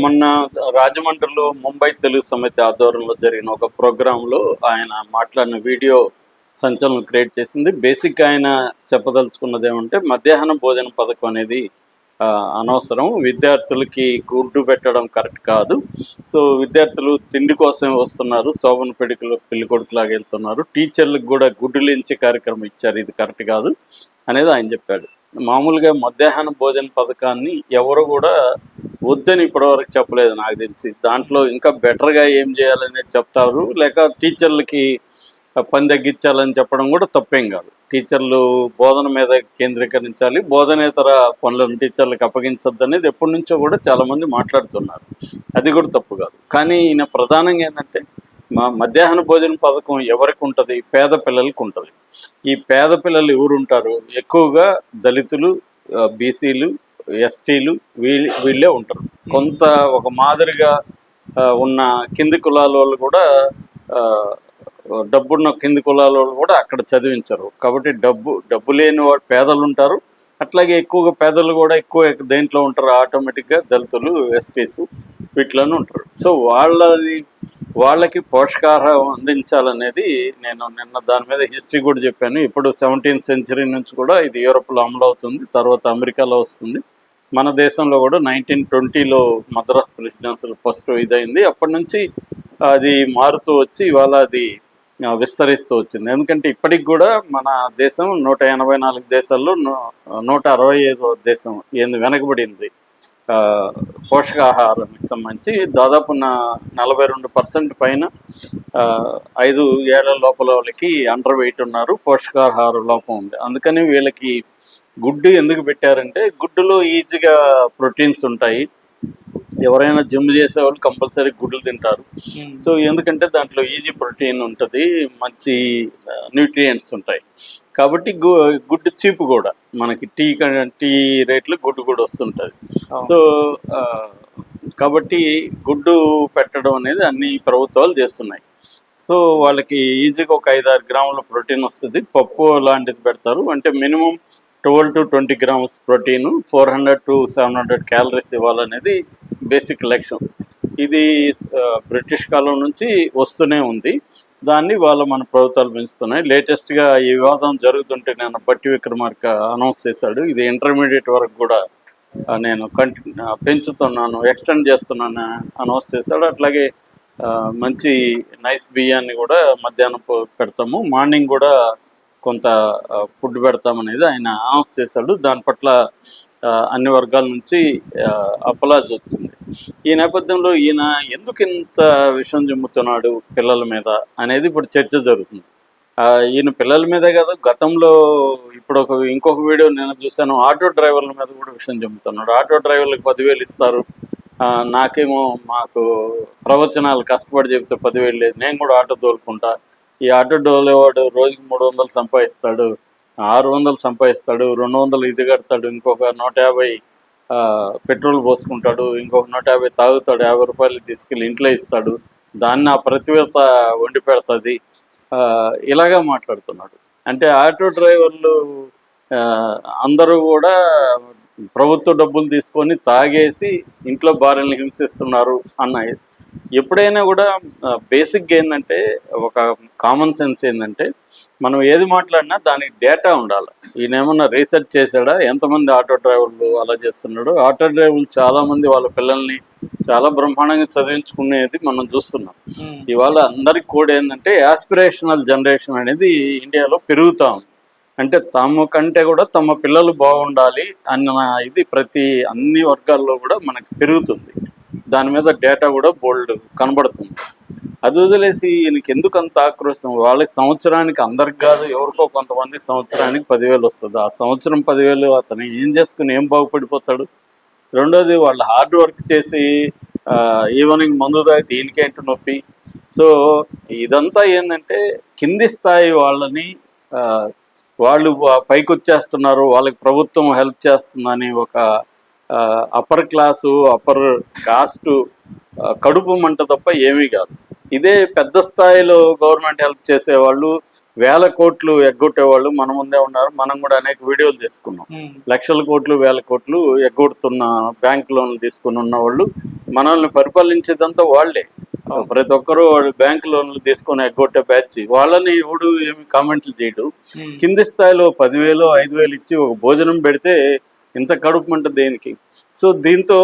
మొన్న రాజమండ్రిలో ముంబై తెలుగు సమితి ఆధ్వర్యంలో జరిగిన ఒక ప్రోగ్రాంలో ఆయన మాట్లాడిన వీడియో సంచలనం క్రియేట్ చేసింది. బేసిక్గా ఆయన చెప్పదలుచుకున్నది ఏమంటే మధ్యాహ్న భోజన పథకం అనేది అనవసరం, విద్యార్థులకి గుడ్డు పెట్టడం కరెక్ట్ కాదు. సో విద్యార్థులు తిండి కోసమే వస్తున్నారు, శోభన పెళ్లి కొడుకులాగా వెళ్తున్నారు, టీచర్లకు కూడా గుడ్డు లేంచే కార్యక్రమం ఇచ్చారు, ఇది కరెక్ట్ కాదు అనేది ఆయన చెప్పాడు. మామూలుగా మధ్యాహ్న భోజన పథకాన్ని ఎవరు కూడా వద్దని ఇప్పటివరకు చెప్పలేదు నాకు తెలిసి. దాంట్లో ఇంకా బెటర్గా ఏం చేయాలనేది చెప్తారు, లేక టీచర్లకి పని తగ్గించాలని చెప్పడం కూడా తప్పేం కాదు. టీచర్లు బోధన మీద కేంద్రీకరించాలి, బోధనేతర పనులను టీచర్లకు అప్పగించద్దు అనేది ఎప్పటి నుంచో కూడా చాలామంది మాట్లాడుతున్నారు, అది కూడా తప్పు కాదు. కానీ ఈయన ప్రధానంగా ఏంటంటే మధ్యాహ్న భోజన పథకం ఎవరికి ఉంటుంది? పేద పిల్లలకు ఉంటుంది. ఈ పేద పిల్లలు ఎవరు ఉంటారు? ఎక్కువగా దళితులు, బీసీలు, ఎస్టీలు వీళ్ళే ఉంటారు. కొంత ఒక మాదిరిగా ఉన్న కింది కులాల వాళ్ళు కూడా, డబ్బున్న కింది కులాల వాళ్ళు కూడా అక్కడ చదివించరు. కాబట్టి డబ్బు లేని వాడు పేదలు ఉంటారు. అట్లాగే ఎక్కువగా పేదలు కూడా ఎక్కువ దేంట్లో ఉంటారు? ఆటోమేటిక్గా దళితులు, ఎస్టీస్ వీటిలోనే ఉంటారు. సో వాళ్ళకి పోషకాహారం అందించాలనేది నేను నిన్న దాని మీద హిస్టరీ కూడా చెప్పాను. ఇప్పుడు 17th సెంచరీ నుంచి కూడా ఇది యూరోప్లో అమలు అవుతుంది, తర్వాత అమెరికాలో వస్తుంది. మన దేశంలో కూడా 1920లో మద్రాస్ ప్రెసిడెన్సీలో ఫస్ట్ ఇదైంది. అప్పటి నుంచి అది మారుతూ వచ్చి ఇవాళ అది విస్తరిస్తూ వచ్చింది. ఎందుకంటే ఇప్పటికి కూడా మన దేశం 184 దేశాల్లో 165వ దేశం ఏంది వెనకబడింది పోషకాహారానికి సంబంధించి. దాదాపు 42% పైన 5 ఏళ్ల లోపల వాళ్ళకి అండర్ వెయిట్ ఉన్నారు, పోషకాహార లోపం ఉంది. అందుకని వీళ్ళకి గుడ్డు ఎందుకు పెట్టారంటే గుడ్డులో ఈజీగా ప్రోటీన్స్ ఉంటాయి. ఎవరైనా జిమ్ చేసే వాళ్ళు కంపల్సరీ గుడ్లు తింటారు. సో ఎందుకంటే దాంట్లో ఈజీ ప్రోటీన్ ఉంటుంది, మంచి న్యూట్రియంట్స్ ఉంటాయి. కాబట్టి గుడ్డు చీపు కూడా, మనకి టీ రేట్లు గుడ్డు కూడా వస్తుంటుంది. సో కాబట్టి గుడ్డు పెట్టడం అనేది అన్ని ప్రభుత్వాలు చేస్తున్నాయి. సో వాళ్ళకి ఈజీగా ఒక 5-6 గ్రాముల ప్రోటీన్ వస్తుంది. పప్పు లాంటిది పెడతారు, అంటే minimum 12 to 20 grams protein, 400 to 700 calories ఇవ్వాలనేది బేసిక్ లక్ష్యం. ఇది బ్రిటిష్ కాలం నుంచి వస్తూనే ఉంది. దాన్ని మన ప్రభుత్వాలు పెంచుతున్నాయి. లేటెస్ట్గా ఈ వివాదం జరుగుతుంటే నేను బట్టి విక్రమార్క అనౌన్స్ చేశాడు, ఇది ఇంటర్మీడియట్ వరకు కూడా నేను పెంచుతున్నాను, ఎక్స్టెండ్ చేస్తున్నాను అనౌన్స్ చేశాడు. అట్లాగే మంచి నైస్ బియ్యాన్ని కూడా మధ్యాహ్నం పెడతాము, మార్నింగ్ కూడా కొంత ఫుడ్ పెడతామనేది ఆయన అనౌన్స్ చేశాడు. దాని పట్ల అన్ని వర్గాల నుంచి అపలాజ్ వచ్చింది. ఈ నేపథ్యంలో ఈయన ఎందుకు ఇంత విషయం చిమ్ముతున్నాడు పిల్లల మీద అనేది ఇప్పుడు చర్చ జరుగుతుంది. ఈయన పిల్లల మీదే కాదు, గతంలో ఇప్పుడు ఇంకొక వీడియో నేను చూశాను, ఆటో డ్రైవర్ల మీద కూడా విషయం చెబుతున్నాడు. ఆటో డ్రైవర్లకు 10,000 ఇస్తారు, నాకేమో మాకు ప్రవచనాలు కష్టపడి చెబితే 10,000 లేదు, నేను కూడా ఆటో తోలుకుంటా. ఈ ఆటో డోలేవాడు రోజుకి 300 సంపాదిస్తాడు, 600 సంపాదిస్తాడు, 200 ఇది కడతాడు, ఇంకొక 150 పెట్రోల్ పోసుకుంటాడు, ఇంకొక 150 తాగుతాడు, 50 రూపాయలు తీసుకెళ్ళి ఇంట్లో ఇస్తాడు, దాన్ని ఆ ప్రతివేత వండి పెడుతుంది, ఇలాగా మాట్లాడుతున్నాడు. అంటే ఆటో డ్రైవర్లు అందరూ కూడా ప్రభుత్వ డబ్బులు తీసుకొని తాగేసి ఇంట్లో భార్యలను హింసిస్తున్నారు అన్నాయి. ఎప్పుడైనా కూడా బేసిక్గా ఏంటంటే ఒక కామన్ సెన్స్ ఏంటంటే మనం ఏది మాట్లాడినా దానికి డేటా ఉండాలి. ఈయన ఏమన్నా రీసెర్చ్ చేశాడా? ఎంతమంది ఆటో డ్రైవర్లు అలా చేస్తున్నాడు? ఆటో డ్రైవర్లు చాలామంది వాళ్ళ పిల్లల్ని చాలా బ్రహ్మాండంగా చదివించుకునేది మనం చూస్తున్నాం. ఇవాళ అందరికి కూడా ఏంటంటే యాస్పిరేషనల్ జనరేషన్ అనేది ఇండియాలో పెరుగుతూ ఉంది. అంటే తమ కంటే కూడా తమ పిల్లలు బాగుండాలి అన్న ఇది అన్ని వర్గాల్లో కూడా మనకి పెరుగుతుంది. దాని మీద డేటా కూడా బోల్డ్ కనబడుతుంది. అది వదిలేసి ఈయనకి ఎందుకు అంత ఆక్రోశం? వాళ్ళకి సంవత్సరానికి, అందరికి కాదు ఎవరికో కొంతమందికి సంవత్సరానికి 10,000 వస్తుంది. ఆ సంవత్సరం 10,000 అతను ఏం చేసుకుని ఏం బాగుపడిపోతాడు? రెండోది వాళ్ళు హార్డ్ వర్క్ చేసి ఈవినింగ్ మందు తాగితే ఈయనకేంటి నొప్పి? సో ఇదంతా ఏంటంటే కింది స్థాయి వాళ్ళని వాళ్ళు పైకి వచ్చేస్తున్నారు, వాళ్ళకి ప్రభుత్వం హెల్ప్ చేస్తుందని ఒక అప్పర్ క్లాసు, అప్పర్ కాస్టు కడుపు మంట తప్ప ఏమీ కాదు. ఇదే పెద్ద స్థాయిలో గవర్నమెంట్ హెల్ప్ చేసేవాళ్ళు వేల కోట్లు ఎగ్గొట్టేవాళ్ళు మన ముందే ఉన్నారు. మనం కూడా అనేక వీడియోలు తీసుకున్నాం. లక్షల కోట్లు, వేల కోట్లు ఎగ్గొడుతున్న బ్యాంక్ లోన్లు తీసుకుని ఉన్న వాళ్ళు మనల్ని పరిపాలించేదంతా వాళ్లే. ప్రతి ఒక్కరూ వాళ్ళు బ్యాంక్ లోన్లు తీసుకొని ఎగ్గొట్టే బ్యాచ్. వాళ్ళని ఎవడు ఏమి కామెంట్లు చేయడు. కింది స్థాయిలో 10,000, 5,000 ఇచ్చి ఒక భోజనం పెడితే ఇంత కడుపు మంట దేనికి? సో దీంతో